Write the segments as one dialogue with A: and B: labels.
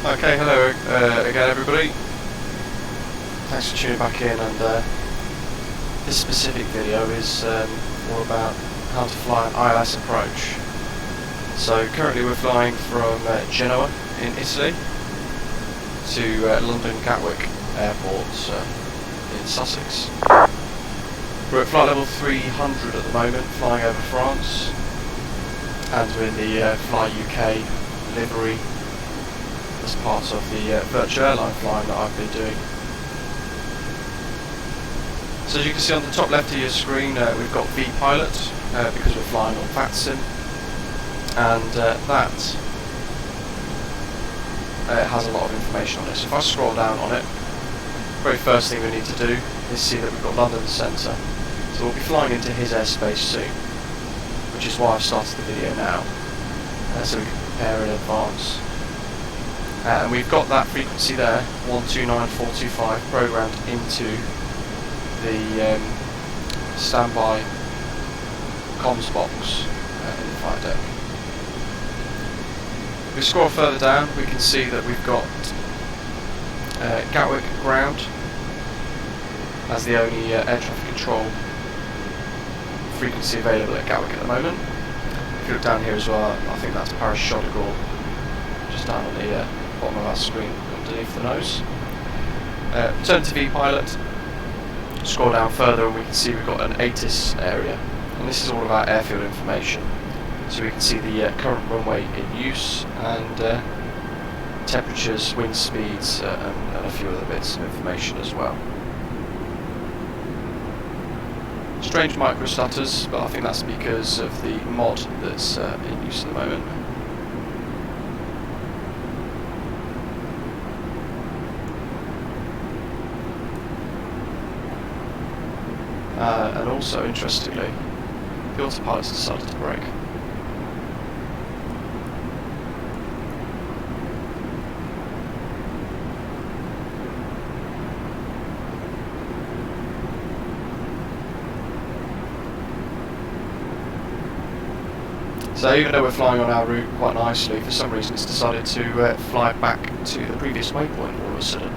A: Okay, hello again everybody. Thanks for tuning back in, and this specific video is all about how to fly an ILS Approach. So currently we're flying from Genoa in Italy to London Gatwick Airport in Sussex. We're at flight level 300 at the moment, flying over France, and we're in the Fly UK livery as part of the virtual airline flying that I've been doing. So as you can see on the top left of your screen, we've got vPilot because we're flying on VATSIM, and that has a lot of information on it. So if I scroll down on it, the very first thing we need to do is see that we've got London Centre. So we'll be flying into his airspace soon, which is why I've started the video now, so we can prepare in advance. And we've got that frequency there, 129425, programmed into the standby comms box in the flight deck. If we scroll further down, we can see that we've got Gatwick ground as the only air traffic control frequency available at Gatwick at the moment. If you look down here as well, I think that's Paris Charles de Gaulle, just down on the bottom of our screen underneath the nose. Turn to vPilot, scroll down further, and we can see we've got an ATIS area, and this is all about airfield information. So we can see the current runway in use, and temperatures, wind speeds, and a few other bits of information as well. Strange microstutters, but I think that's because of the mod that's in use at the moment. And also, interestingly, the autopilot's decided to brake. So even though we're flying on our route quite nicely, for some reason it's decided to fly back to the previous waypoint all of a sudden.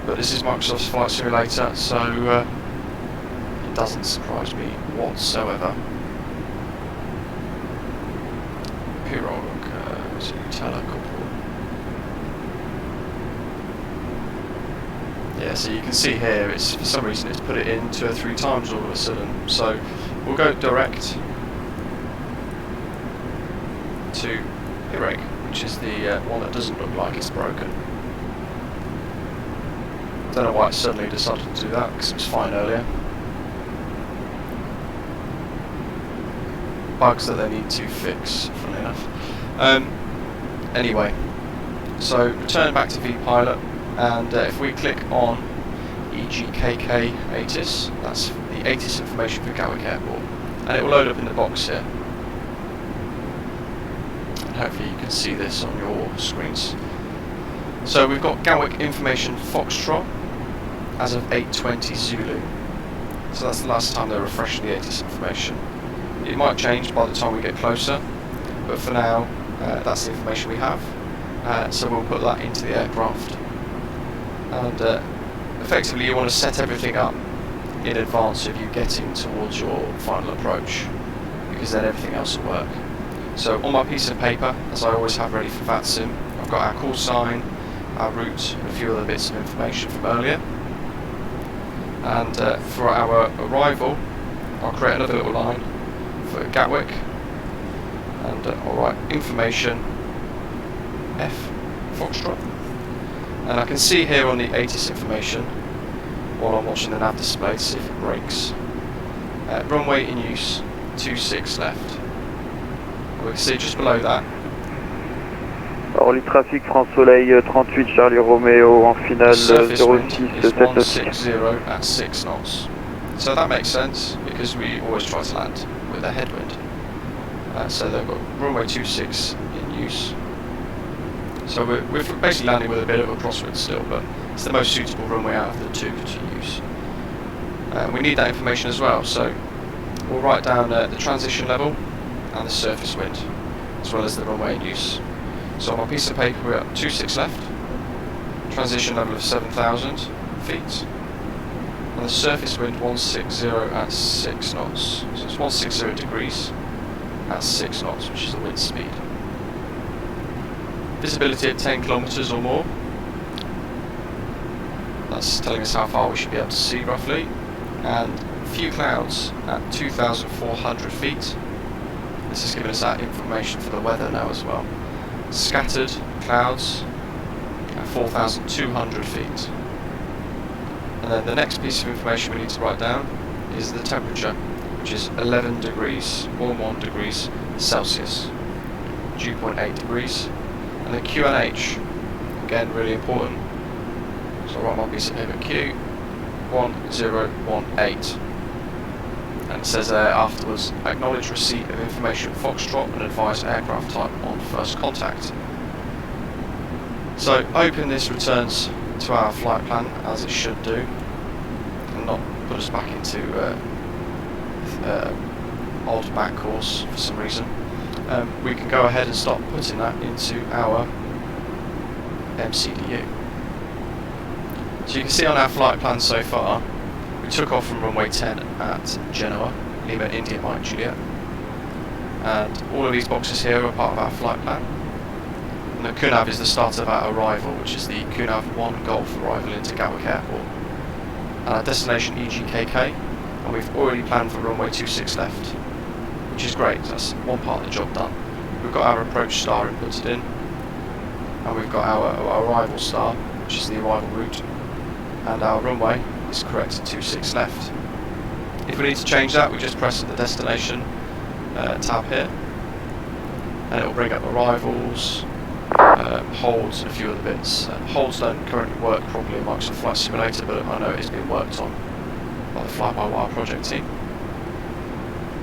A: But this is Microsoft's Flight Simulator, so it doesn't surprise me whatsoever. Pirog, telecorporal. Yeah, so you can see here, it's for some reason it's put it in 2 or 3 times all of a sudden. So we'll go direct to Pirog, which is the one that doesn't look like it's broken. Don't know why it suddenly decided to do that, because it was fine earlier. Bugs that they need to fix, funnily enough. Anyway, so return back to vPilot, and if we click on EGKK ATIS, that's the ATIS information for Gatwick Airport, and it will load up in the box here. And hopefully you can see this on your screens. So we've got Gatwick information Foxtrot as of 8:20 Zulu. So that's the last time they're refreshing the ATIS information. It might change by the time we get closer, but for now that's the information we have. So we'll put that into the aircraft, and effectively you want to set everything up in advance of you getting towards your final approach, because then everything else will work. So on my piece of paper, as I always have ready for VATSIM, I've got our call sign, our route, and a few other bits of information from earlier. And for our arrival, I'll create another little line for Gatwick, and I'll write information F Foxtrot. And I can see here on the ATIS information, while I'm watching the nav display to see if it breaks, runway in use, 26 left. And we can see just below that,
B: Orly trafic France Soleil 38 Charlie Romeo en finale 06
A: 160 at 6 knots. So that makes sense, because we always try to land with a headwind. So they've got runway 26 in use. So we're basically landing with a bit of a crosswind still, but it's the most suitable runway out of the two to use. We need that information as well, so we'll write down the transition level and the surface wind. as well as the runway in use. So on my piece of paper we're at 26 left, transition level of 7,000 feet, and the surface wind 160 at 6 knots. So it's 160 degrees at 6 knots, which is the wind speed. Visibility at 10 kilometers or more. That's telling us how far we should be able to see roughly. And few clouds at 2,400 feet. This is giving us that information for the weather now as well. Scattered clouds at 4,200 feet. And then the next piece of information we need to write down is the temperature, which is 11 degrees, 11 degrees Celsius, dew point 8 degrees. And the QNH, again really important. So I'll write my piece of paper Q1018. And it says there afterwards, acknowledge receipt of information Foxtrot and advise aircraft type on first contact. So hoping this returns to our flight plan as it should do, and not put us back into old back course for some reason. We can go ahead and start putting that into our MCDU. So you can see on our flight plan so far, we took off from runway 10 at Genoa, Lima India Mike Juliet, and all of these boxes here are part of our flight plan. And the QNAV is the start of our arrival, which is the QNAV 1 Golf arrival into Gatwick Airport. And our destination EGKK, and we've already planned for runway 26 left, which is great. That's one part of the job done. We've got our approach star inputted in, and we've got our arrival star, which is the arrival route, and our runway is correct at 26 left. If we need to change that, we just press the destination tab here, and it will bring up arrivals, holds, and a few other bits. Holds don't currently work properly in Microsoft Flight Simulator, but I know it's been worked on by the Fly-by-Wire project team.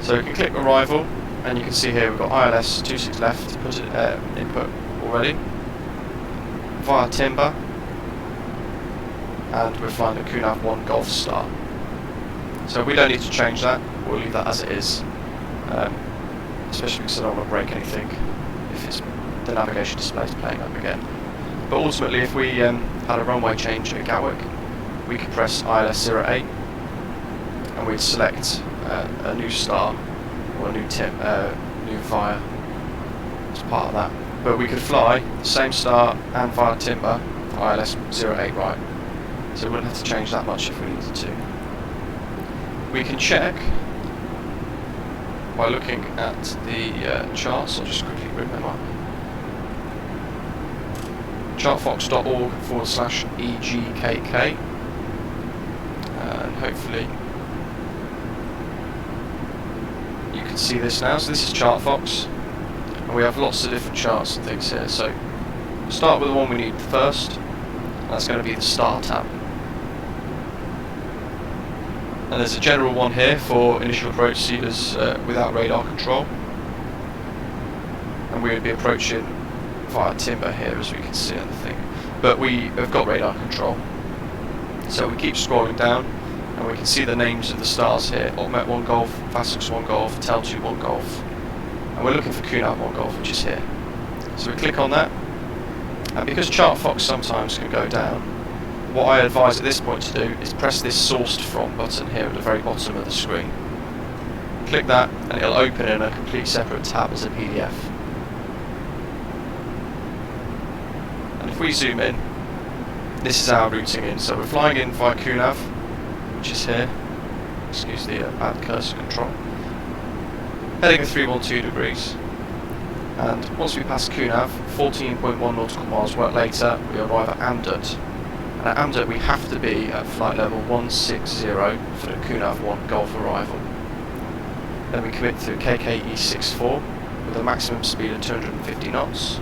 A: So we can click arrival, and you can see here we've got ILS 26 left put input already, via timber, and we're flying the QNAV 1 Golf Star. So we don't need to change that, we'll leave that as it is, especially because I don't want to break anything if it's the navigation display is playing up again. But ultimately, if we had a runway change at Gatwick, we could press ILS 08 and we'd select a new star or a new via as part of that. But we could fly the same star and via timber ILS 08 right. So we wouldn't have to change that much if we needed to. We can check by looking at the charts. I'll just quickly bring them up. chartfox.org/EGKK, and hopefully you can see this now. So this is ChartFox, and we have lots of different charts and things here. So we'll start with the one we need first, and that's going to be the Star tab. And there's a general one here for initial approach sealers without radar control, and we would be approaching via timber here, as we can see on the thing, but we have got radar control. So we keep scrolling down, and we can see the names of the stars here: Opmet 1 Golf, Vasux 1 Golf, Teltu 1 Golf, and we're looking for QNAV 1 Golf, which is here. So we click on that, and because ChartFox sometimes can go down, what I advise at this point to do is press this sourced from button here at the very bottom of the screen. Click that, and it'll open in a complete separate tab as a PDF. And if we zoom in, this is our routing in. So we're flying in via QNAV, which is here. Excuse the bad cursor control. Heading at 312 degrees. And once we pass QNAV, 14.1 nautical miles work later, we arrive at Amdut. And at Amdut we have to be at flight level 160 for the QNAV 1 Golf arrival. Then we commit to KKE 64 with a maximum speed of 250 knots.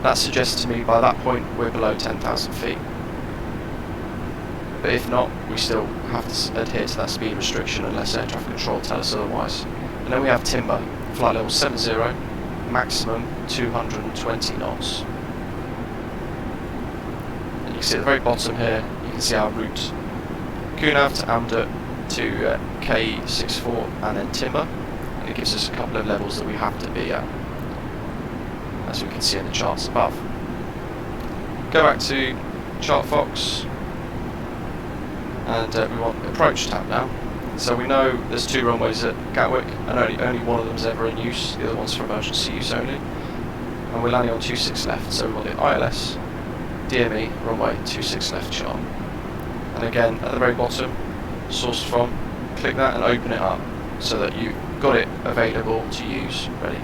A: That suggests to me by that point we're below 10,000 feet. But if not, we still have to adhere to that speed restriction unless air traffic control tell us otherwise. And then we have timber, flight level 70, maximum 220 knots. And you can see at the very bottom here, you can see our route. QNAV to Amdut to KE64 and then timber. And it gives us a couple of levels that we have to be at. as we can see in the charts above. Go back to Chart Fox, and we want Approach tab now. So we know there's 2 runways at Gatwick, and only one of them is ever in use, the other one's for emergency use only. And we're landing on 26 left, so we want the ILS DME runway 26 left chart. And again, at the very bottom, source from, click that and open it up so that you've got it available to use, ready.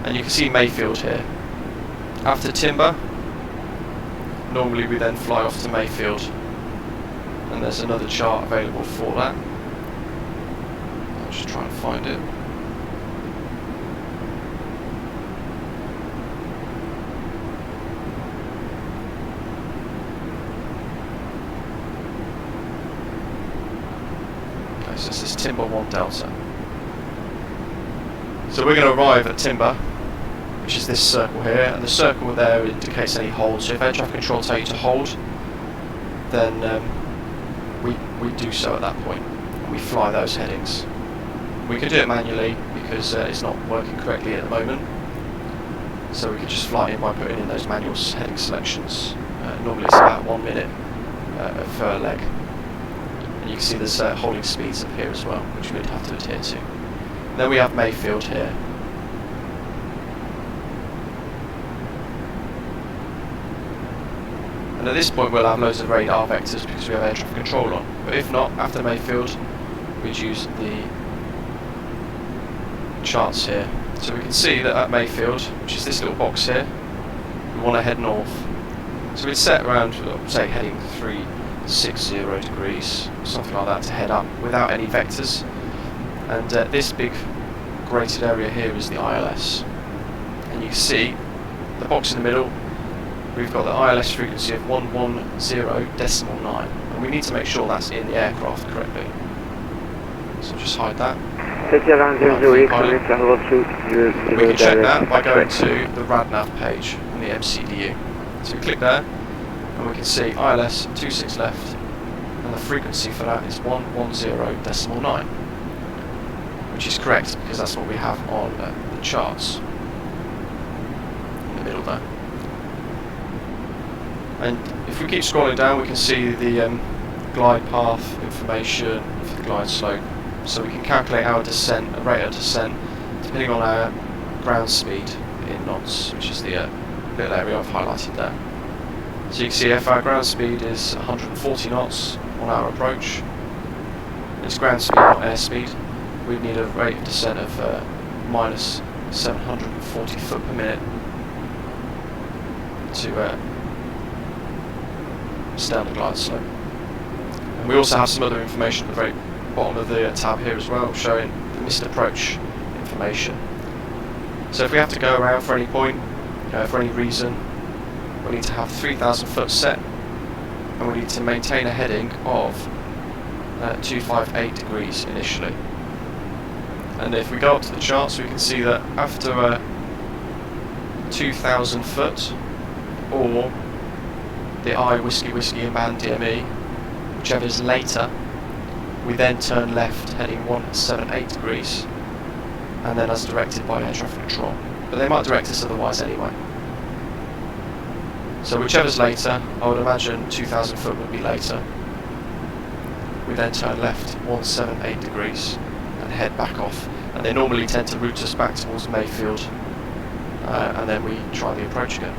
A: And you can see Mayfield here. After Timber, normally we then fly off to Mayfield, and there's another chart available for that. I'll just try and find it. Okay, so this is Timber 1 Delta. So we're going to arrive at Timber, which is this circle here, and the circle there indicates any hold. So if air traffic control tell you to hold, then we do so at that point, and we fly those headings. We can do it manually because it's not working correctly at the moment, so we can just fly in by putting in those manual heading selections. Normally it's about 1 minute per leg, and you can see there's holding speeds up here as well, which we'd have to adhere to. And then we have Mayfield here. And at this point we'll have loads of radar vectors because we have air traffic control on. But if not, after Mayfield, we'd use the charts here. So we can see that at Mayfield, which is this little box here, we want to head north. So we'd set around, say, heading 360 degrees, something like that, to head up without any vectors. And this big grated area here is the ILS. And you can see the box in the middle. We've got the ILS frequency of 110.9, and we need to make sure that's in the aircraft correctly. So just hide that. We can check that by going to the RadNav page on the MCDU. So we click there, and we can see ILS 26 left, and the frequency for that is 110.9, which is correct because that's what we have on the charts in the middle there. And if we keep scrolling down, we can see the glide path information for the glide slope. So we can calculate our descent, a rate of descent, depending on our ground speed in knots, which is the little area I've highlighted there. So you can see if our ground speed is 140 knots on our approach, it's ground speed, not airspeed, we'd need a rate of descent of minus 740 foot per minute to standard glide slope. And we also have some other information at the very bottom of the tab here as well, showing the missed approach information. So if we have to go around for any point, for any reason, we need to have 3,000 foot set, and we need to maintain a heading of 258 degrees initially. And if we go up to the charts, we can see that after 2,000 foot, or the I Whiskey Whiskey inbound DME, whichever is later, we then turn left heading 178 degrees, and then as directed by air traffic control. But they might direct us otherwise anyway. So whichever's later, I would imagine 2,000 foot would be later. We then turn left 178 degrees and head back off, and they normally tend to route us back towards Mayfield, and then we try the approach again.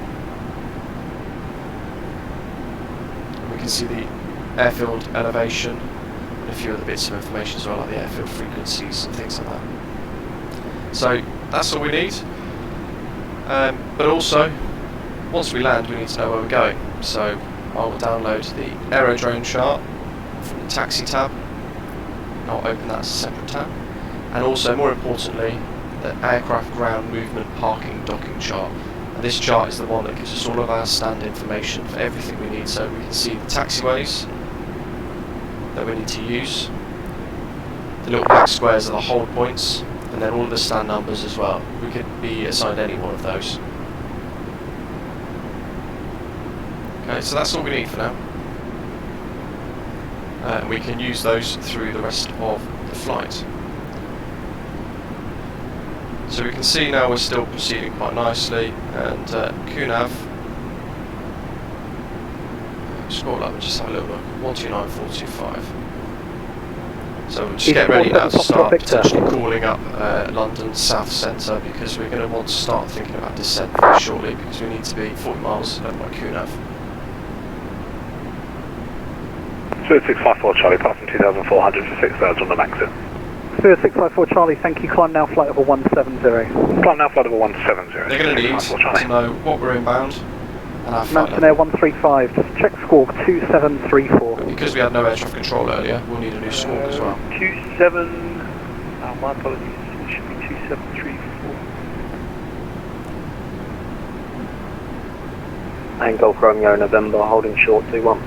A: We can see the airfield elevation and a few other bits of information as well, like the airfield frequencies and things like that. So that's all we need. But also, once we land, we need to know where we're going. So I will download the aerodrome chart from the taxi tab. I'll open that as a separate tab. And also, more importantly, the aircraft ground movement parking docking chart. And this chart is the one that gives us all of our stand information for everything we need. So we can see the taxiways that we need to use. The little black squares are the hold points, and then all of the stand numbers as well. We could be assigned any one of those. Okay, so that's all we need for now. We can use those through the rest of the flight. So we can see now we're still proceeding quite nicely, and QNAV, scroll up and just have a little look, 129425. So we'll just get ready now to start potentially calling up London South Centre, because we're going to want to start thinking about descent very shortly, because we need to be 40 miles ahead by QNAV.
C: 654 Charlie, passing 2,400 for 6,000 on the maxim.
D: 654 Charlie, thank you, climb now flight level 170.
C: Climb now flight level 170.
A: They're going to need to know what we're inbound and our flight
D: Mountain Air 135, just check squawk 2734.
A: But because we had no air traffic control earlier, we'll need a new squawk as well.
B: 27, my apologies, it should be 2734.
E: And Golf Romeo November, holding short 21.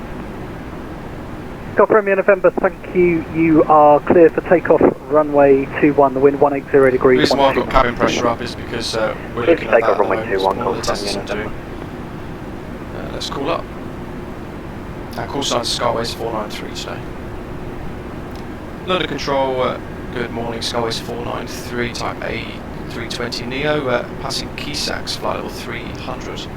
D: Golf Romeo November, thank you. You are clear for takeoff, runway 21, the wind 180 degrees.
A: The reason why I've got cabin pressure up is because we're looking at that
E: runway 21,
A: all the tests are doing. Let's call up. Our call sign Skyways 493 today. Loader control, good morning, Skyways 493, type A320neo, passing Keysacks, flight level 300.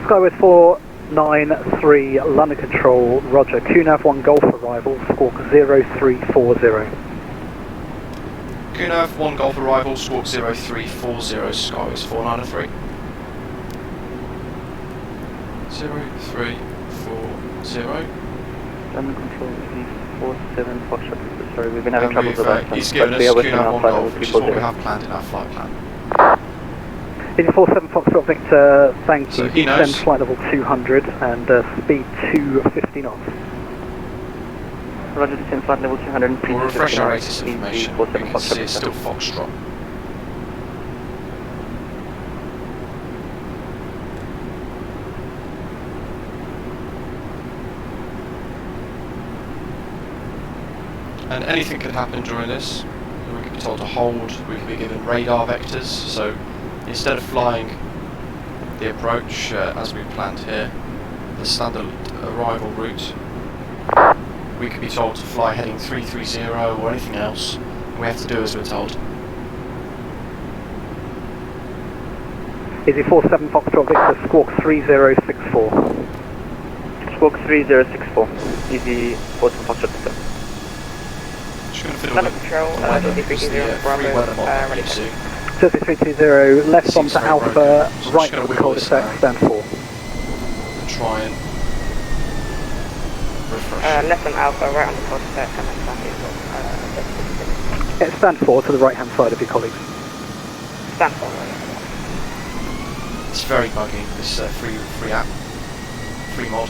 D: Skyways 493, London Control, roger, QNAV 1 Golf arrival, squawk 0340.
A: QNAV 1 Golf arrival, squawk 0340, Skyways 493. 0340.
E: London Control 347 Foxtrot, sorry, we've been having trouble with that.
A: He's given us QNAV 1 Golf, which is what we have planned in our flight plan.
D: 47 Foxtrot Victor, thank
A: So
D: you.
A: he
D: Descend
A: knows.
D: flight level 200 and speed 250 knots.
E: Roger, descend flight level 200.
A: We'll refresh our ATIS information. We can see it's still Foxtrot. And anything could happen during this. We could be told to hold, we could be given radar vectors, so instead of flying the approach as we planned here, the standard arrival route, we could be told to fly heading 330 or anything else. We have to do as we're told.
D: Easy 47 Foxtrot Victor, squawk 3064.
E: Squawk 3064, easy 47 Foxtrot Victor.
A: Just going to fiddle
F: London
A: with
F: Control,
A: the weather,
F: DD320
A: because the
F: Bravo,
A: free weather mod
F: ready
A: keeps
F: for
A: you.
D: 3320, left
A: Seems
D: onto
A: very
D: Alpha,
A: broken. So I'm
D: right
A: just gonna
D: on
A: wiggle this
D: cul-de-sac,
A: around.
D: stand 4.
A: And try and refresh.
F: left on Alpha, right on the cul-de-sac, and then stand equal.
D: Yeah, stand 4 to the right hand side of your colleagues.
F: Stand for right.
A: It's very buggy, this free app, free mod.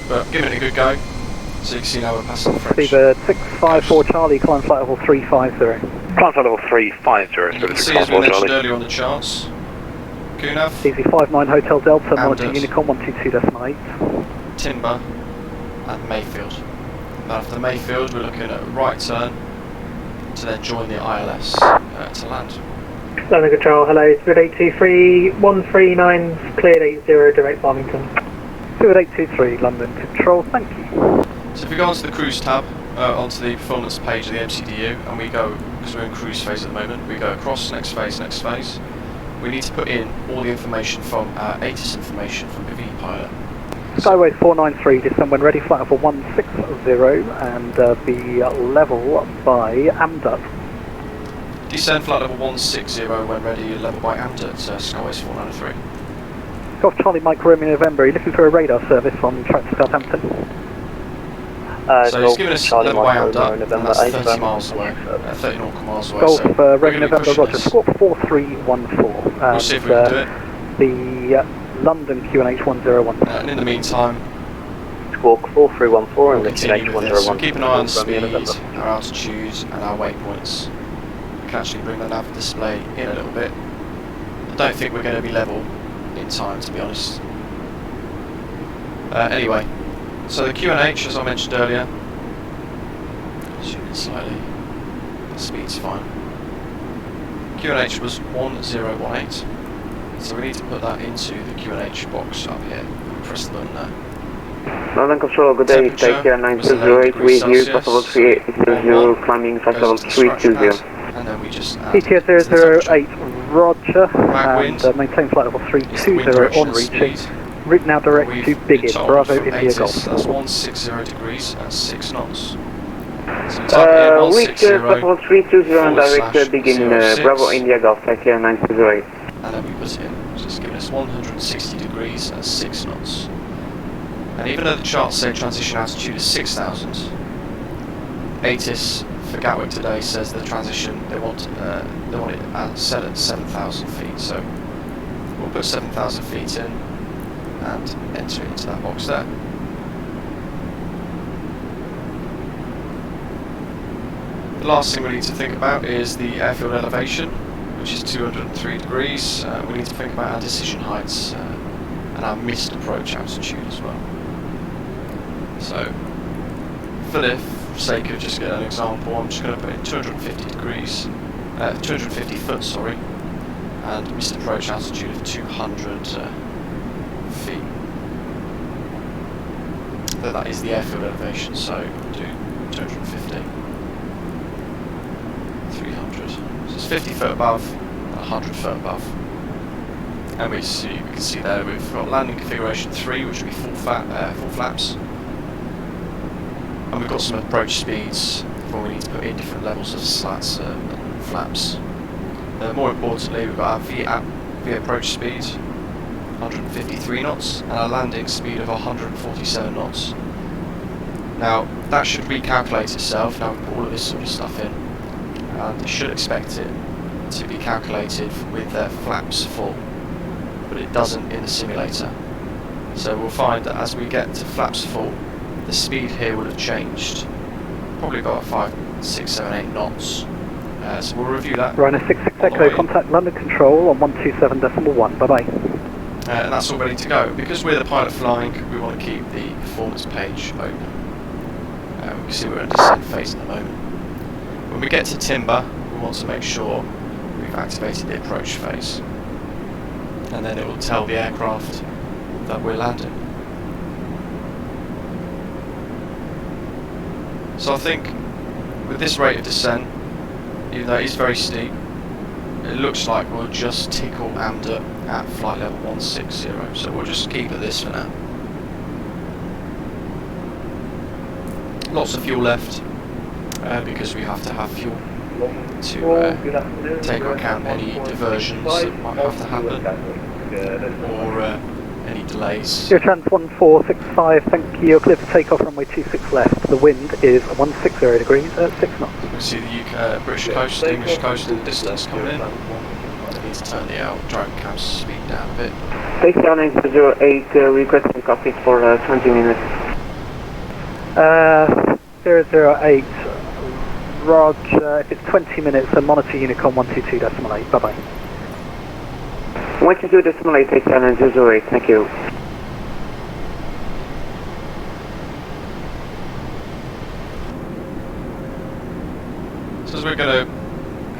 A: But give it a good go, so you can see now we're passing the French.
D: Seabird 654 Charlie, climb flight level 350.
C: Climb flight level 350.
A: You can see, as we mentioned earlier on the charts, QNAV,
D: Easy 59 Hotel Delta, monitor
A: Amders.
D: Unicorn 122.8.
A: Timber, and Mayfield. Now after Mayfield we're looking at a right turn to then join the ILS to land.
G: London Control, hello, Spirit 823, 139, cleared 80, direct Farmington.
D: 2823 London Control, thank you.
A: So if we go onto the cruise tab, onto the performance page of the MCDU, and we go, because we're in cruise phase at the moment, we go across, next phase, we need to put in all the information from our ATIS information from the vPilot.
D: Skyways 493, descend when ready, flight level 160 and be level by AMDUT.
A: Descend flight level 160 when ready, level by AMDUT, Skyways 493.
D: Golf Charlie Mike Romeo November, are you looking for a radar service on track to Southampton?
A: So he's given us
E: Charlie
A: level by
E: Mike
A: AMDUT, and
E: November
A: that's
E: 8,
A: 30 miles away, 30 nautical miles away.
D: Golf
A: so we're
D: Romeo
A: gonna be
D: November,
A: pushing
D: roger,
A: this.
D: squawk 4314.
A: We'll see if we can do it.
D: The London QNH 101.
A: And in the meantime,
E: Squawk 4314
A: we'll
E: and the
A: continue with this. So
E: QNH101.
A: keep an eye on the speed, our altitude, and our waypoints. We can actually bring the nav display in a little bit. I don't think we're going to be level in time, to be honest. Anyway, so the QNH, as I mentioned earlier, zoom in slightly, the speed's fine. QNH was 1018, so we need to put that into the QNH box up here. Press the button there.
E: London Control, good day, take care, 9208 with you, possible 3800, climbing flight level 320.
A: And then we just add
D: PTO
A: to the
D: 008, roger,
A: Mag
D: and
A: wind.
D: maintain flight level
A: It's the wind
D: 320
A: direction
D: on
A: and
D: reaching.
A: speed.
D: Route now direct
A: We've
D: to
A: been
D: Biggin,
A: told
D: Bravo
A: from
D: India
A: ATIS
D: Golf.
A: that's 160 degrees and 6 knots. So type in
B: Week 320 and direct begin Bravo India Golf, ICAO 908.
A: and then we put it in. So it's giving us 160 degrees and 6 knots. And even though the charts say transition altitude is 6,000, ATIS for Gatwick today says the transition they want it set at 7,000 feet. So we'll put 7,000 feet in and enter it into that box there. The last thing we need to think about is the airfield elevation, which is 203 degrees. We need to think about our decision heights and our missed approach altitude as well. So, for the sake of just getting an example, I'm just going to put in 250 degrees, 250 foot, sorry, and missed approach altitude of 200 feet. So that is the airfield elevation, so we'll do 250. 300. So it's 50 foot above, 100 foot above. And we can see there we've got landing configuration 3, which will be full flaps. And we've got some approach speeds where we need to put in different levels of slats and flaps. More importantly, we've got our V approach speed, 153 knots, and our landing speed of 147 knots. Now, that should recalculate itself. Now we put all of this sort of stuff in. And you should expect it to be calculated with their flaps full, but it doesn't in the simulator. So we'll find that as we get to flaps full, the speed here will have changed, probably about 5, 6, 7, 8 knots. So we'll review that.
D: Ryanair 66 Echo, contact London Control on 127.1, bye-bye.
A: And that's all ready to go. Because we're the pilot flying, we want to keep the performance page open. We can see we're in a descent phase at the moment. When we get to timber, we want to make sure we've activated the approach phase, and then it will tell the aircraft that we're landing. So I think with this rate of descent, even though it is very steep, it looks like we'll just tickle AMDA at flight level 160, so we'll just keep at this for now. Lots of fuel left, because we have to have fuel to take into account any diversions that might have to happen, or any delays.
D: Your chance 1465, thank you. You're clear for takeoff, runway 26 left. The wind is 160 degrees at 6 knots.
A: You can see the British coast, the English coast in the distance coming in. I need to turn the drone cam's speed down a bit.
B: Takedown 908, requesting cockpit for 20 minutes.
D: 008, Roger, if it's 20 minutes, then monitor Unicom 122.8, bye-bye.
B: 122.8, takedown 908, thank you.
A: So as we're going to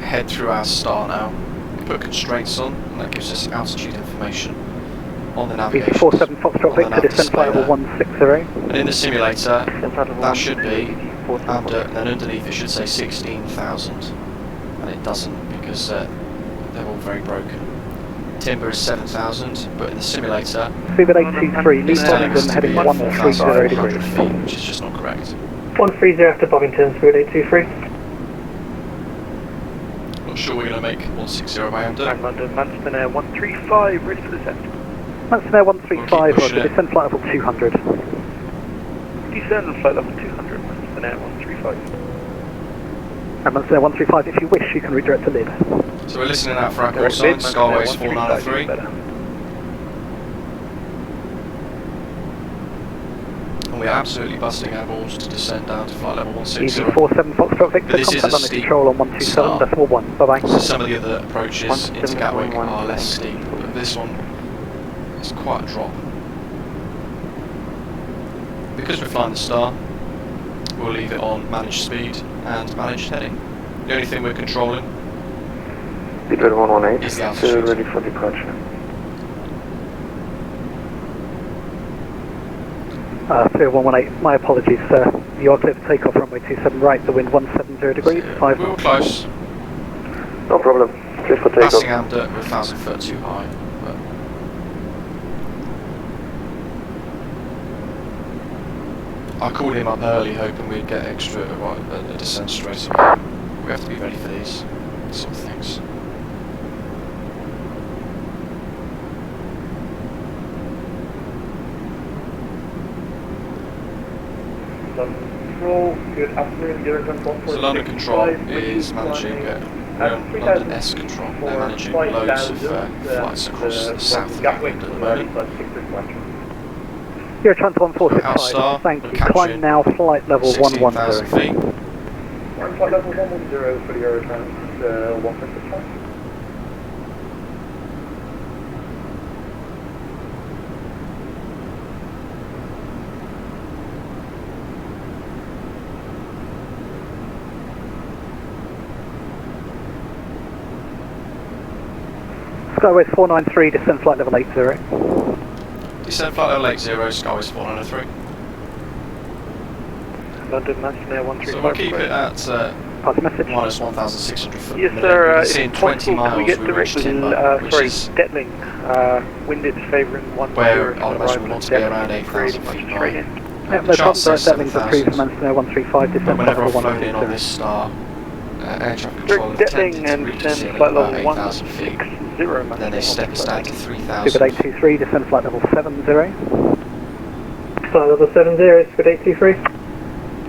A: head through our star now, we put constraints on, and that gives us altitude information on the navigation.
D: 47 Foxtrot Victor, descent flight level 160.
A: And in the simulator, that should be AMDA, and then underneath it should say 16,000, and it doesn't because they're all very broken. Timber is 7,000, but in the simulator,
D: Speed 823, New
A: it's telling us
D: Bovington
A: to
D: heading
A: be
D: 130
A: 1,500
D: degrees.
A: feet, which is just not correct.
G: 130 after Bovington, speed 823.
A: Not sure we're going to make 160 by AMDA.
E: London, Manston Air 135, ready for descent.
D: Manston Air 135,
A: We'll keep
D: Roger, descent flight level 200.
E: Descend flight level 200, Manston Air 135.
D: And Manston Air 135, if you wish, you can redirect to lid.
A: So we're listening out for our call sign, Skyways 493. And we're absolutely busting our balls to descend down to flight level 160.
D: Easy 47 Foxtrot Victor,
A: But this is
D: contact
A: a
D: London
A: steep
D: Control on 127.1, bye-bye.
A: So some of the other approaches into Gatwick are less steep, but this one is quite a drop. Because we're flying the Star, we'll leave it on managed speed and managed heading. The only thing we're controlling
B: Speedbird 118,
A: is the altitude.
B: ready for departure.
D: 3118, my apologies, sir. You are clear for takeoff, runway 27 right, the wind 170 degrees, 5
A: We were
D: knots.
A: close.
B: No problem. Clear for
A: Passing
B: takeoff.
A: Amder, we're 1,000 foot too high. But I called him up early hoping we'd get extra a descent straight away. We have to be ready for these sort of things.
H: Control, good afternoon, Zero Control.
A: So London Control is managing London S Control. They're managing loads of flights across the south of England at the moment.
D: Eurotrans
A: Outstar,
D: 1465, thank
A: we're
D: you. Climb
A: capturing
D: now, flight level
A: 16,000
D: 110.
A: feet.
H: Flight level 110 for the Eurotrans, 165.
D: Skywest 493, descend flight level 80.
A: Descend flight level 80, Skywest 493.
E: London National 135.
A: So we'll keep it at
D: Pass message.
A: minus 1,600 foot.
E: Yes,
A: per
E: sir.
A: minute. You can
E: If
A: see in
E: it's
A: 20
E: possible,
A: miles
E: can we get
A: we
E: direct
A: reach Timber, which is
E: Detling, wind is favouring 10.
A: where I'd imagine we want to be around 8,000 feet high.
D: Yeah,
A: The
D: no problem,
A: chance
D: direct
A: says
D: Detling's approved,
A: 7,000.
D: Manston 135,
A: But
D: descend flight
A: whenever
D: level
A: I've flown in on
D: 120.
A: this star, air traffic control have
E: Direct
A: tended
E: Detling
A: to
E: and
A: reach a
E: descend
A: ceiling
E: flight
A: of about
E: level
A: 8,000 feet.
E: 160.
A: Then they step us down to 3,000.
D: Stupid 823, descend flight level 70.
G: Flight level 70, Squid 823.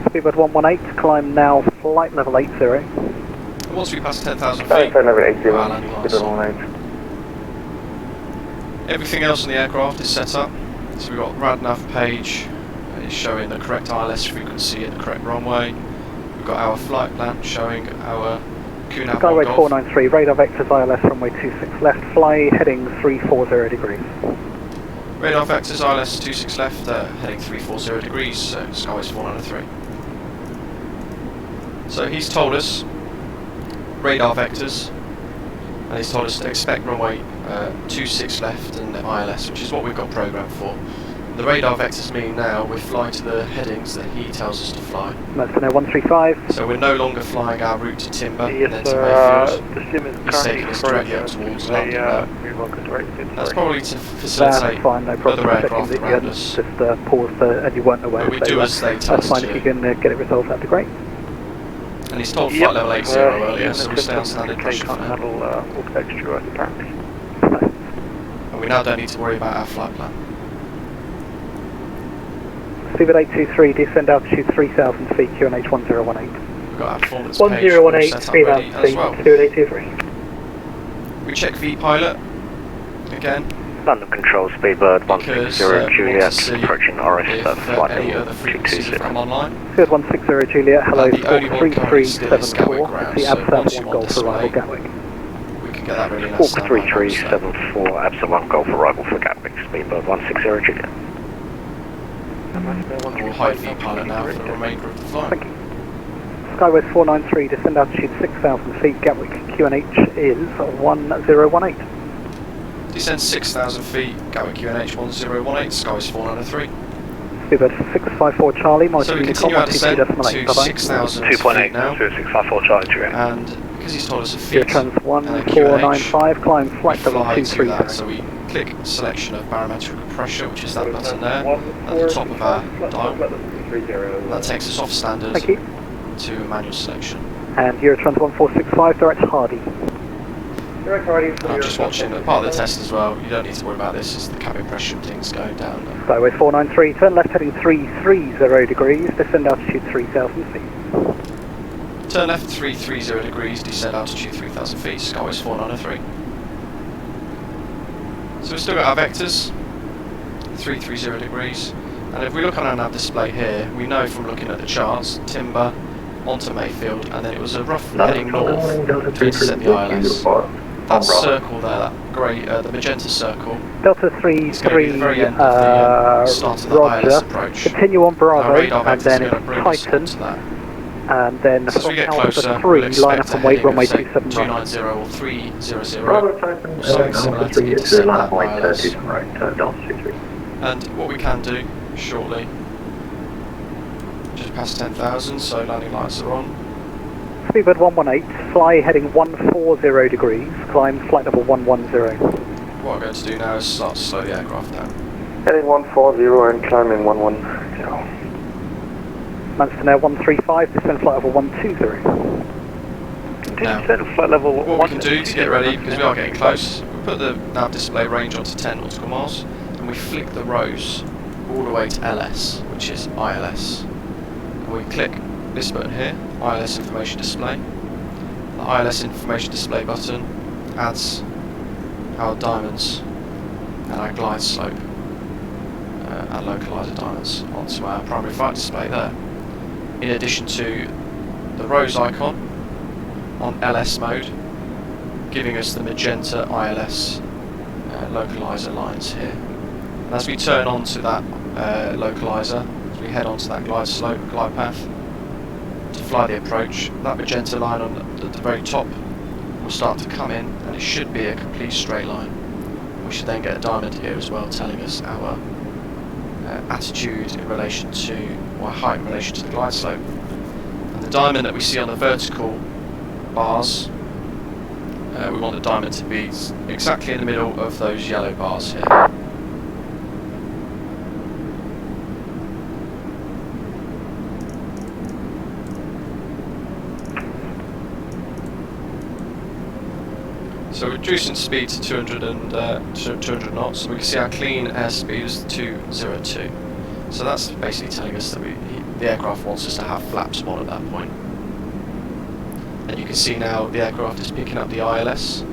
D: Speedbird 118, climb now, flight level 80.
A: And once we pass 10,000
B: Flight
A: feet,
B: level 80,
A: our landing lights
B: Speedbird
A: on.
B: 118.
A: Everything else on the aircraft is set up. So we've got RadNav page, is showing the correct ILS frequency at the correct runway. We've got our flight plan showing our QNAV
D: Skyway
A: Golf.
D: 493, radar vectors ILS runway 26 left, fly heading 340 degrees.
A: Radar vectors ILS 26 left, heading 340 degrees, so Skyway's 493. So he's told us radar vectors, and he's told us to expect runway 26 left and ILS, which is what we've got programmed for. The radar vectors mean now we fly to the headings that he tells us to fly.
D: Manston 135.
A: So we're no longer flying our route to Timber and then
E: Yes,
A: to
E: sir.
A: Mayfield.
E: The sim is
A: He's taking us directly up
E: frozen.
A: towards London now.
E: We welcome directed.
A: That's probably to
D: That's
A: facilitate
D: fine, no problem.
A: other
D: Checking
A: aircraft
D: that you
A: around
D: hadn't
A: us.
D: just paused and you weren't aware.
A: But we do as they tell
D: that's
A: us
D: fine,
A: to
D: if you
A: do.
D: can get it resolved, that'd be great.
A: And he's told flight level 80 earlier, so we stay on standard pressure for
E: Can't
A: now.
E: handle all the extra apparently.
A: And we now don't need to worry about our flight plan.
D: Speedbird 823, descend altitude 3,000 feet, QNH 1018.
A: We've got our performance page all
G: 1018,
A: set up ready
G: 3,000
A: as
G: feet,
A: well.
G: Squid 823.
A: We check vPilot again,
C: London Control, Speedbird
A: because
C: 160
A: we want to
C: Juliet,
A: see
C: approaching Oris
A: if
C: at flight
A: any
C: level
A: other frequencies have
C: 220.
A: come online.
D: Speedbird 160 Juliet, hello,
A: The only one currently still is Gatwick
D: 3374,
A: ground,
D: the
A: so once
D: ABSAT
A: you
D: 1
A: want
D: Golf arrival
A: display,
D: Gatwick.
A: we can get that ready in our
C: Hawk
A: standby mode, so
C: 3374, Absalom Golf arrival for Gatwick, Speedbird 160 Juliet.
A: we'll hide vPilot now for the remainder of the flight.
D: Thank you. Skywest 493, descend altitude 6,000 feet, Gatwick, QNH is 1018.
A: Descend 6,000 feet, Gatwick QNH 1018, Skywest 493.
D: Speedbird 654 Charlie,
A: So
D: monitor
A: we
D: Unicom
A: continue our descent
D: 122.8,
A: to
D: bye-bye.
A: 6,000 feet
C: 2.8,
A: now,
C: 654 Charlie Juliet.
A: and because he's told us a feet,
D: Eurotrans
A: and a
D: 1495, climb
A: we
D: flight level
A: fly to that,
D: 230.
A: so we click selection of barometric pressure, which is that button there, at the top of our dial. That takes us off standard
D: Thank you.
A: to manual selection.
D: And Eurotrans 1465, direct Hardy.
G: Direct Hardy.
A: And I'm just watching, part of the test as well, you don't need to worry about this, it's the cabin pressure things going down.
D: Skyway 493, turn left heading 330 degrees, descend altitude 3,000 feet.
A: Turn left 330 degrees, descend altitude 3,000 feet, Skywest 493. So we've still got our vectors, 330 degrees, and if we look on our nav display here, we know from looking at the charts, Timber onto Mayfield, and then it was a rough heading north to intercept the ILS. That circle there, that grey, the magenta circle,
D: Delta
A: is going to be
D: 33,
A: the very end of the start of the ILS
D: Roger.
A: approach.
D: Continue on
A: Our
D: Bravo,
A: radar
D: and
A: vectors
D: then
A: are going to
D: it's
A: bring us
D: Titan,
A: onto that.
D: and then
A: So as we
D: from
A: get
D: Alpha
A: closer,
D: 3,
A: we'll
D: line
A: expect
D: up
A: a
D: and wait,
A: heading of
D: runway
A: say
D: 27 right.
A: 290 or 300,
G: Bravo
A: or
G: Titan,
A: something similar to intercept that ILS.
G: right, Delta 23.
A: And what we can do shortly, just past 10,000, so landing lights are on.
D: Speedbird 118, fly heading 140 degrees, climb flight level 110.
A: What I'm going to do now is start to slow the aircraft down.
B: Heading 140 and climbing 110.
D: Manston Air 135, descend flight level 120.
A: Now,
E: Flight level
A: what we can do to get ready, because we are getting close, we put the nav display range onto 10 nautical miles, and we flick the rows all the way to LS, which is ILS. And we click this button here, ILS information display. The ILS information display button adds our diamonds and our glide slope and localizer diamonds onto our primary flight display there. In addition to the rows icon on LS mode, giving us the magenta ILS localizer lines here. And as we turn onto that localizer, as we head onto that glide slope, glide path, to fly the approach, that magenta line on the very top will start to come in, and it should be a complete straight line. We should then get a diamond here as well, telling us our attitude in relation to, or height in relation to the glide slope. And the diamond that we see on the vertical bars, we want the diamond to be exactly in the middle of those yellow bars here. So we're reducing speed to 200 knots, and we can see our clean airspeed is 202. So that's basically telling us that the aircraft wants us to have flaps on at that point. And you can see now the aircraft is picking up the ILS.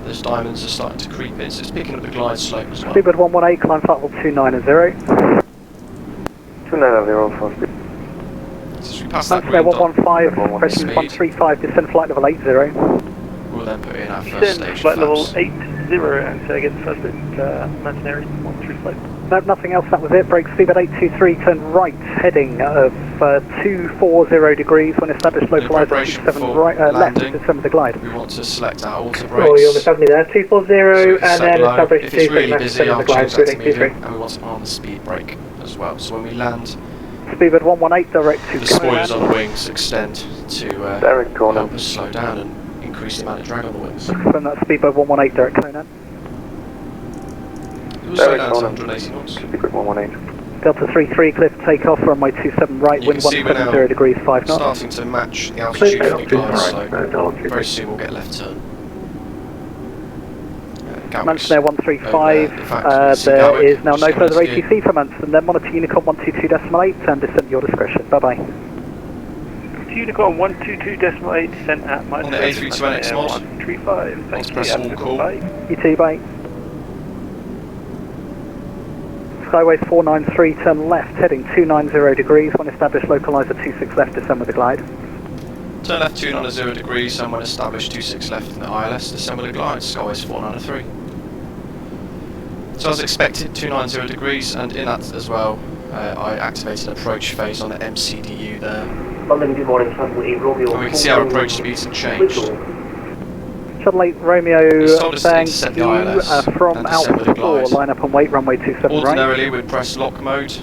A: Those diamonds are starting to creep in, so it's picking up the glide slope as well.
D: Speedbird 118, climb flight level 290.
B: 290 for speed.
A: So as we pass that
D: Manston Air
A: green dot,
D: 115, pressing 135, descend flight level 80.
A: we'll then put in our first
E: Descend
A: stage
E: flight level
A: flaps.
E: 80 and say again first at Manston Air 135.
D: No, nothing else, that was it. Brake speedbird 823, turn right, heading of 240 degrees when established localizer
A: preparation
D: 27
A: for
D: right, left,
A: landing.
D: descend with the glide.
A: We want to select our auto
G: Oh,
A: brakes.
G: you almost have me there. 240 and then establish
A: If it's really
G: 2
A: busy,
G: seconds
A: I'll
G: the glide
A: change that to
G: through
A: medium,
G: 83.
A: and we want to arm the speed brake as well. So when we land,
D: Speedbird 118, direct to
A: the spoilers on the wings extend to
B: Direct corner.
A: help us slow down and increase the amount of drag on the wings.
D: From that Speedbird 118, direct Conan.
A: It will slow
B: Direct
A: down to
B: corner.
A: 180 knots.
B: Speedbird 118.
D: Delta 33, clear for takeoff, runway 27 right,
A: You
D: wind
A: can see we're now
D: 170 degrees, 5 knots.
A: starting to match the altitude of the glide slope. Very soon we'll get left turn.
D: Manston Air 135,
A: in fact, you can see
D: there
A: Gatwick
D: is now
A: just
D: no
A: coming
D: further
A: into view.
D: ATC from Manston, then monitor Unicom 122.8 and descend at your discretion. Bye bye.
E: Unicom 122.8 descent at
A: On the A32nx mod.
E: 135.
A: Let's press all call.
D: You too, bye. Skyways 493, turn left, heading 290 degrees when established localizer 26 left, descend with the glide.
A: Turn left 290 degrees, and when established 26 left in the ILS, descend with the glide, Skyways 493. So as expected, 290 degrees, and in that as well, I activated approach phase on the MCDU there.
H: London, good morning, Romeo.
A: And we can see our approach speeds have changed.
D: Shuttle 8 Romeo,
A: It's told us to
D: thank
A: intercept the
D: you,
A: ILS
D: from
A: and descend with the
D: Alpha 4,
A: glide.
D: line up and wait, runway 27 right.
A: Ordinarily we'd press lock mode, so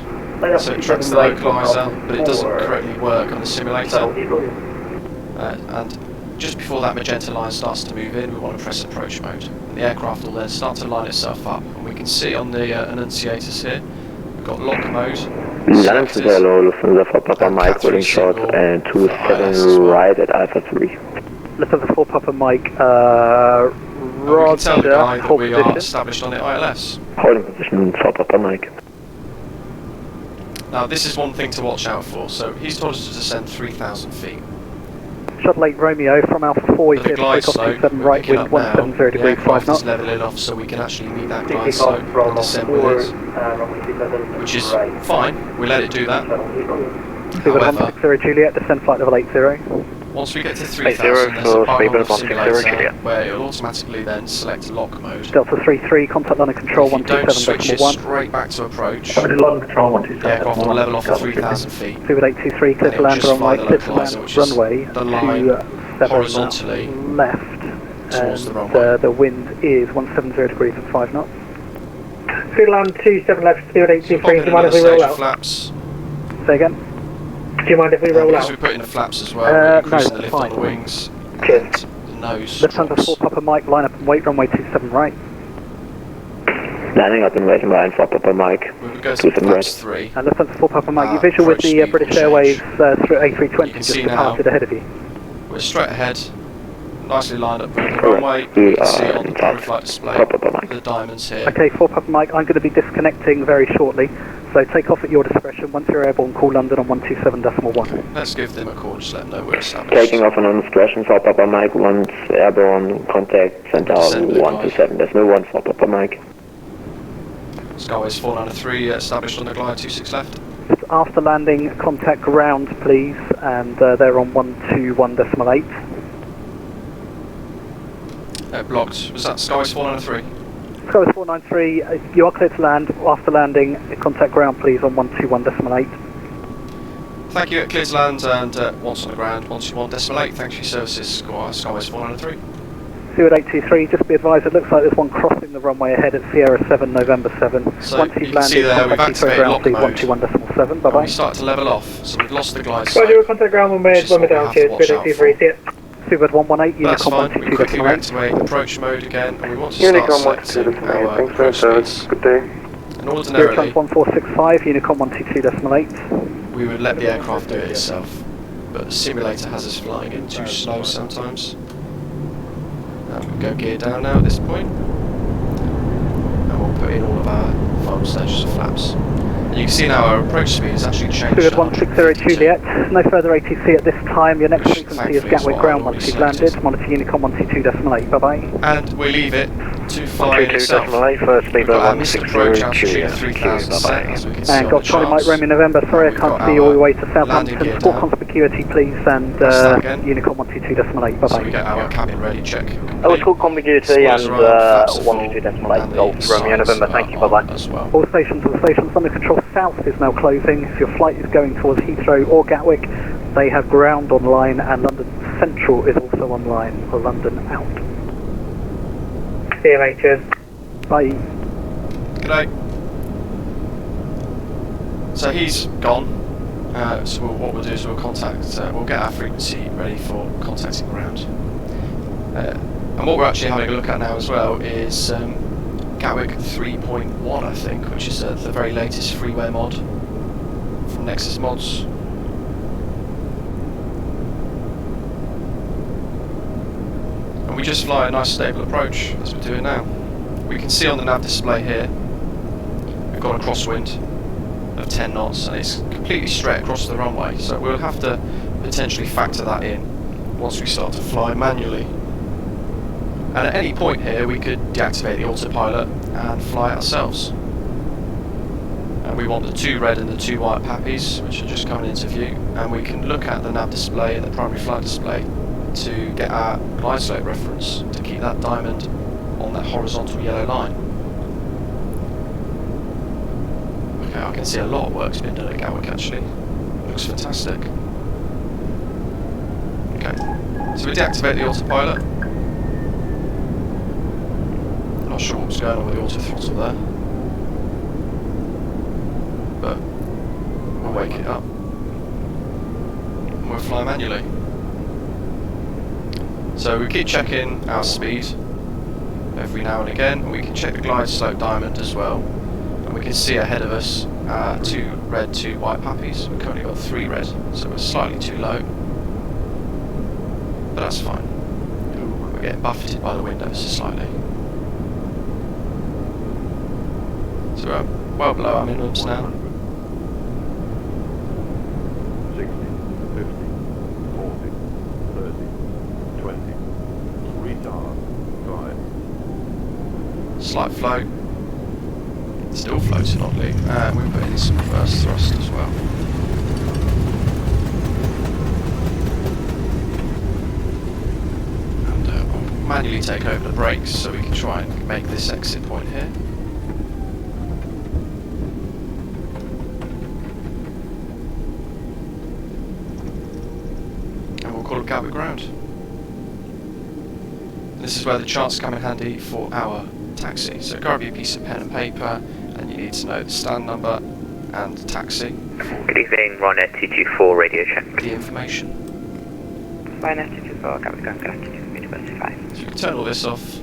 A: it tracks the localizer, but it doesn't correctly work on the simulator. And just before that magenta line starts to move in, we want to press approach mode. And the aircraft will then start to line itself up. And we can see on the annunciators here, we've got lock mode.
C: London hello, Lufthansa for Papa Mike, rolling short and 27 right at Alpha 3.
D: Lufthansa 4 Papa Mike,
A: And we can tell the guy
D: Roger,
A: that
D: hold
A: we are
D: position.
A: established on the ILS.
C: Holding position for Papa Mike.
A: Now this is one thing to watch out for. So he's told us to descend 3,000 feet.
D: Shuttle 8 Romeo, from Alpha 4,
A: But
D: you
A: the
D: clear to
A: glide
D: take off
A: slope
D: 27
A: we're
D: right,
A: picking
D: wind
A: up now,
D: 170
A: the
D: degrees, 5
A: aircraft
D: knots.
A: is levelling off so we can actually meet that glide
H: Take
A: slope
H: off
A: and
H: from
A: descend with it,
H: 27
A: which is
H: right.
A: fine. We let it do that.
D: Speedbird
A: However,
D: 160 Juliet, descend flight level 80.
A: once we get to 3,000,
E: 80
A: there's a
E: for
A: part on
E: Speedbird
A: the
E: 160
A: simulator
E: Juliet.
A: where it'll automatically then select lock mode.
D: Delta 33, contact line and control
A: If you don't switch it
D: 127.1.
A: straight back to approach,
H: London Control
A: the aircraft will level off at 3,000 feet.
D: Speedbird 823, clear
A: And
D: to land
A: it'll just fly
D: runway,
A: the
D: clear to
A: localizer,
D: land
A: which is
D: runway
A: the line
D: 27
A: horizontally
D: left.
A: towards
D: And
A: the runway.
D: the wind is 170 degrees and 5 knots.
G: Speed land 27 left, speed
A: So
G: 823,
A: pop in
G: do you mind
A: another
G: if we roll
A: stage of
G: out?
A: flaps.
D: Say again.
G: Do you mind if we roll
A: because
G: out?
A: we put in the flaps as well, we're increasing
D: no,
A: the lift
D: fine.
A: on the wings
G: Cheers.
A: and the nose
D: Lufthansa
A: drops.
D: 4 Papa Mike, line up and wait, runway 27 right.
C: Landing up and waiting line for Papa Mike.
A: We would go to
C: 27 right.
A: flaps 3.
D: And Lufthansa 4 Papa Mike, you visual with
A: approach
D: the
A: speed
D: British
A: will
D: Airways
A: change.
D: through
A: You
D: A320
A: can
D: just
A: see now.
D: departed ahead of you.
A: We're straight ahead, nicely lined up with the
C: Correct.
A: runway.
C: We
A: You can see
C: are
A: on the
C: in
A: primary
C: fast.
A: flight display
C: Papa Mike.
A: the diamonds here.
D: Okay, 4 Papa Mike, I'm going to be disconnecting very shortly, so take off at your discretion. Once you're airborne, call London on 127.1.
A: Let's give them a call, just let them know we're established.
C: Taking off on discretion for Papa Mike, once airborne, contact center
A: Descend the
C: 127.1 for Papa Mike.
A: Skyways 493 established on the glide, 26 left.
D: After landing, contact ground, please, and they're on 121.8.
A: Blocked. Was that Skyways 493?
D: Skyways 493, you are clear to land. After landing, contact ground, please, on 121.8.
A: Thank you, clear to land, and once on the ground, 121.8. Thanks for your services, Skyways 493.
D: Steward 823, just be advised, it looks like there's one crossing the runway ahead at Sierra 7, November 7.
A: So
D: Once
A: you
D: you've
A: can see
D: landed,
A: there, we've
D: contact you
A: activated
D: ground,
A: lock
D: please,
A: mode.
D: 121.7.
A: And
D: Bye-bye.
A: we start to level off, so we've lost the glide
G: Roger,
A: slope.
G: contact ground one way,
A: Which is
G: one
A: what we
G: down,
A: have to
G: cheers,
A: watch out
G: 283, see it.
D: Steward 118,
A: That's
D: Unicom
A: fine, we quickly
D: 122.8.
A: reactivate approach mode again, and we want to
B: Unicom
A: start selecting
B: 122.8,
A: our
B: thanks for
A: approach
B: your
A: speeds.
B: Good day.
A: And
D: Zero
A: ordinarily,
D: 1465, Unicom 122.8.
A: we would let the aircraft do it itself, but the simulator has us flying in too slow sometimes. We go gear down now at this point, and we'll put in all of our funnel sledges and flaps. And you can see now our approach speed has actually changed.
D: Steward
A: to
D: 160 Juliet, no further ATC at this time. Your next
A: Which
D: frequency is
A: thankfully is
D: Gatwick
A: what
D: ground
A: I've
D: once you've
A: already
D: landed.
A: selected.
D: Monitor Unicom 122.8. Bye-bye.
A: And we leave it to fly itself.
B: 122.8, first speed
A: We've got our
B: by
A: missed approach
B: 160,
A: altitude of 3000 set, as we can see
D: And
A: on
D: got
A: the
D: Charlie Mike
A: charts.
D: Romeo November, sorry I
A: We've
D: can't
A: got
D: see you all the
A: our
D: way to
A: landing
D: Southampton.
A: gear
D: Full
A: down.
D: conspicuity please, and
A: Press that again.
D: Unicom 122.8.
A: So we get
D: Bye-bye.
A: our cabin ready check.
B: Electrical combiguity
A: Spoilers
B: and
A: are on, flaps are full,
B: 122.8,
A: and the
B: Golf Romeo
A: signs
B: November, thank you,
A: are on
B: bye-bye.
A: as well.
D: All stations, London Control South is now closing. If your flight is going towards Heathrow or Gatwick, they have ground online, and London Central is also online. London out.
G: See you mate, cheers.
D: Bye.
A: G'day. So he's gone. So what we'll do is we'll we'll get our frequency ready for contacting ground. And what we're actually having a look at now as well is Gatwick 3.1, I think, which is the very latest freeware mod from Nexus Mods. And we just fly a nice stable approach as we're doing now. We can see on the nav display here we've got a crosswind of 10 knots and it's completely straight across the runway, so we'll have to potentially factor that in once we start to fly manually. And at any point here we could deactivate the autopilot and fly ourselves. And we want the 2 red and the 2 white pappies, which are just coming into view, and we can look at the nav display and the primary flight display to get our glide slope reference to keep that diamond on that horizontal yellow line. Okay, I can see a lot of work's been done at Gatwick actually. Looks fantastic. Okay, so we deactivate the autopilot. Not sure what was going on with the auto throttle there, but we'll wake it up and we'll fly manually. So we keep checking our speed every now and again, and we can check the glide slope diamond as well, and we can see ahead of us 2 red, 2 white pappies. We've currently got 3 red, so we're slightly too low, but that's fine. We're getting buffeted by the wind ever so slightly. So we're well below our minimums now.
I: 60, 50, 40, 30, 20, retard, 5.
A: Slight float. Still floating oddly. And we put in some reverse thrust as well. And I'll manually take over the brakes so we can try and make this exit point here. Call it Gatwick ground. This is where the charts come in handy for our taxi. So grab your piece of pen and paper, and you need to know the stand number and taxi.
J: Good evening, Ryanair 224 radio check.
A: the information.
F: Ryanair 224, Gatwick, good afternoon, University 5.
A: So you can turn all this off.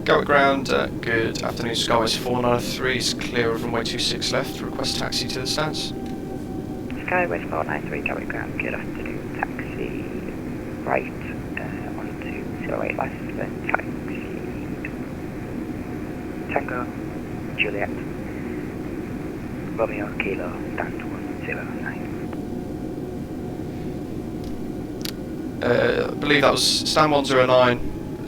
A: Gatwick ground, good afternoon, skies 493 is clear of runway 26 left, request taxi to the stands.
F: Skyway 493, Gatwick ground, good afternoon, taxi right, onto 08 license, then taxi Tango, Juliet, Romeo, Kilo, stand 109.
A: I believe that was stand 109,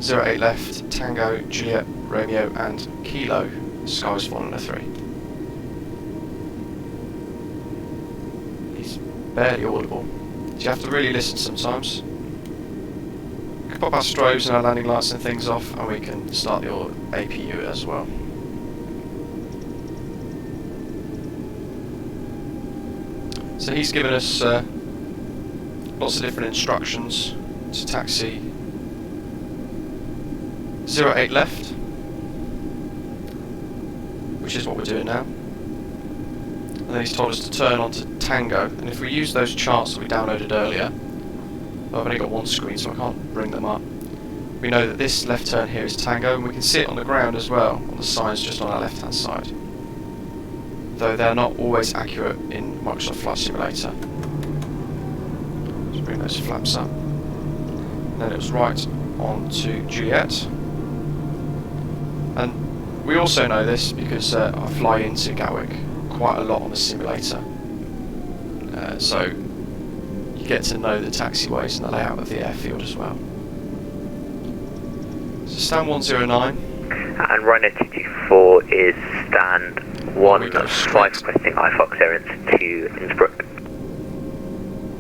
A: 08 left, Tango, Juliet, Romeo and Kilo, skies 103. He's barely audible. So you have to really listen sometimes. We can pop our strobes and our landing lights and things off, and we can start the APU as well. So he's given us lots of different instructions to taxi 08 left, which is what we're doing now. And then he's told us to turn on to Tango, and if we use those charts that we downloaded earlier, I've only got one screen so I can't bring them up, we know that this left turn here is Tango, and we can see it on the ground as well, on the signs just on our left hand side, though they're not always accurate in Microsoft Flight Simulator. Let's bring those flaps up. And then it was right on to Juliet. And we also know this because I fly into Gatwick quite a lot on the simulator, so you get to know the taxiways and the layout of the airfield as well. So stand 109.
J: And Ryanair 224 is stand 1-5 requesting iFox Airings to Innsbruck.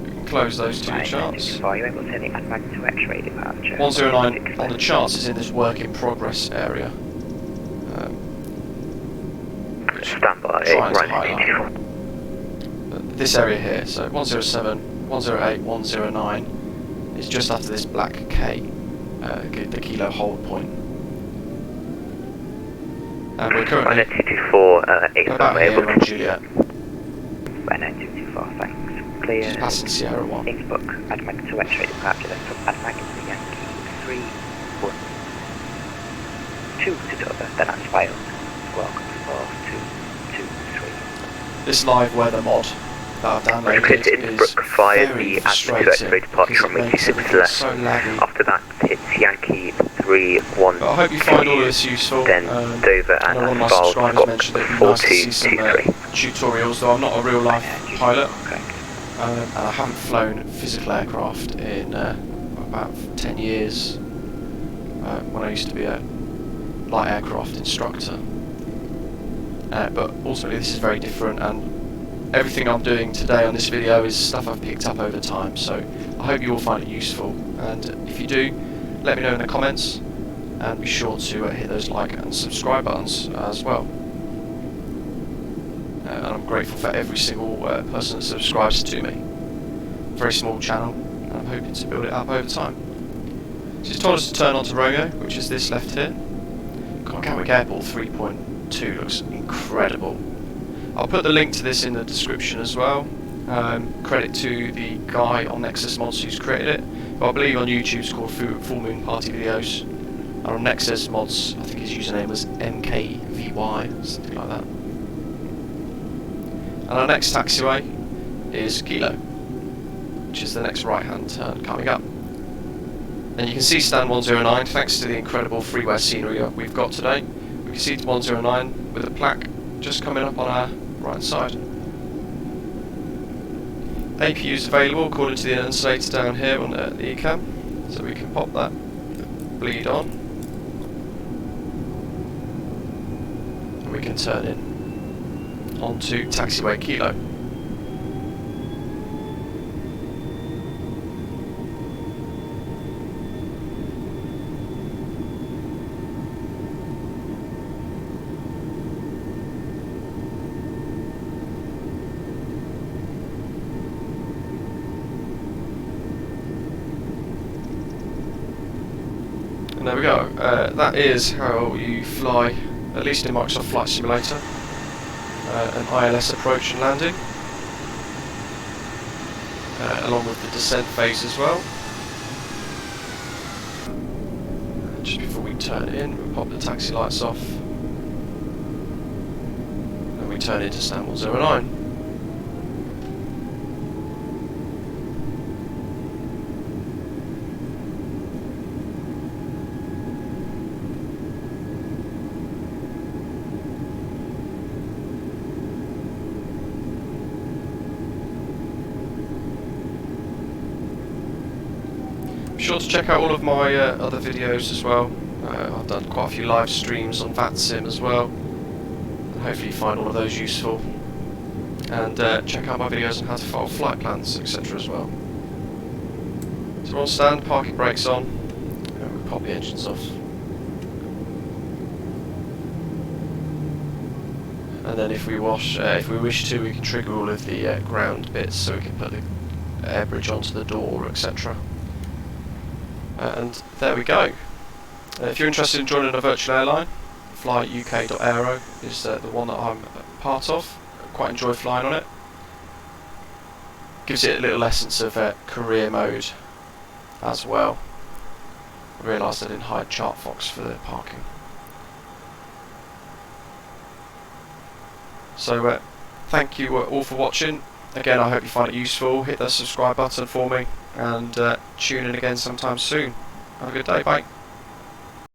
A: We can close those two charts.
F: Are you able to any advance to X-ray departure?
A: 109 on the charts is in this work in progress area.
J: Stand by, Ryanair 224.
A: This area here, so 107, 108, 109 is just after this black K, the kilo hold point. And we're currently
J: Ryanair 224,
A: about here on Juliet.
F: Ryanair 224, thanks. Clear.
A: Just passing Sierra 1.
F: Innsbruck, ADMAC to X-ray departure, then from ADMAC to Yankee 3, 1, 2 to Dover, then that's filed. Welcome to 4, 2, 2, 3.
A: This live weather mod that I've
J: Clear
A: downloaded
J: to
A: is
J: Innsbruck via
A: very
J: the ADMAC to
A: frustrating
J: X-ray departure
A: because
J: from
A: it makes
J: 86
A: everything
J: left.
A: so laggy.
J: After that, it's Yankee 3, 1,
A: But I hope you find all of this useful.
J: then Dover
A: I know one of
J: and
A: my
J: Val
A: subscribers
J: Scott
A: mentioned it'd be
J: 4,
A: nice to
J: 2,
A: see
J: 2,
A: some
J: 3.
A: tutorials, though I'm not a real life pilot,
F: Correct.
A: and I haven't flown physical aircraft in about 10 years, when I used to be a light aircraft instructor. But ultimately this is very different, and everything I'm doing today on this video is stuff I've picked up over time, so I hope you all find it useful, and if you do, let me know in the comments, and be sure to hit those like and subscribe buttons as well. And I'm grateful for every single person that subscribes to me. Very small channel, and I'm hoping to build it up over time. So he's told us to turn on to Romeo, which is this left here. God, Gatwick Airport 3.2 looks incredible. I'll put the link to this in the description as well. Credit to the guy on Nexus Mods who's created it. But I believe on YouTube it's called Full Moon Party Videos. And on Nexus Mods, I think his username was MKVY, something like that. And our next taxiway is Kilo, which is the next right-hand turn coming up. And you can see stand 109, thanks to the incredible freeware scenery we've got today. We can see 109 with a plaque just coming up on our right side. APU is available according to the insulator down here on the ECAM, so we can pop that bleed on. And we can turn in onto taxiway Kilo. And there we go. That is how you fly, at least in Microsoft Flight Simulator. an ILS approach and landing, along with the descent phase as well. Just before we turn in, we pop the taxi lights off, and we turn into Stanwell 09. Be sure to check out all of my other videos as well. I've done quite a few live streams on VATSIM as well, and hopefully you find all of those useful. And check out my videos on how to file flight plans, etc. as well. So we're on stand, parking brakes on, and we pop the engines off. And then if we wish to, we can trigger all of the ground bits, so we can put the air bridge onto the door, etc. And there we go. If you're interested in joining a virtual airline, flyuk.aero is the one that I'm part of. I quite enjoy flying on it. Gives it a little essence of career mode as well. I realised I didn't hide ChartFox for the parking. So thank you all for watching. Again, I hope you find it useful. Hit that subscribe button for me, and tune in again sometime soon. Have a good day, bye.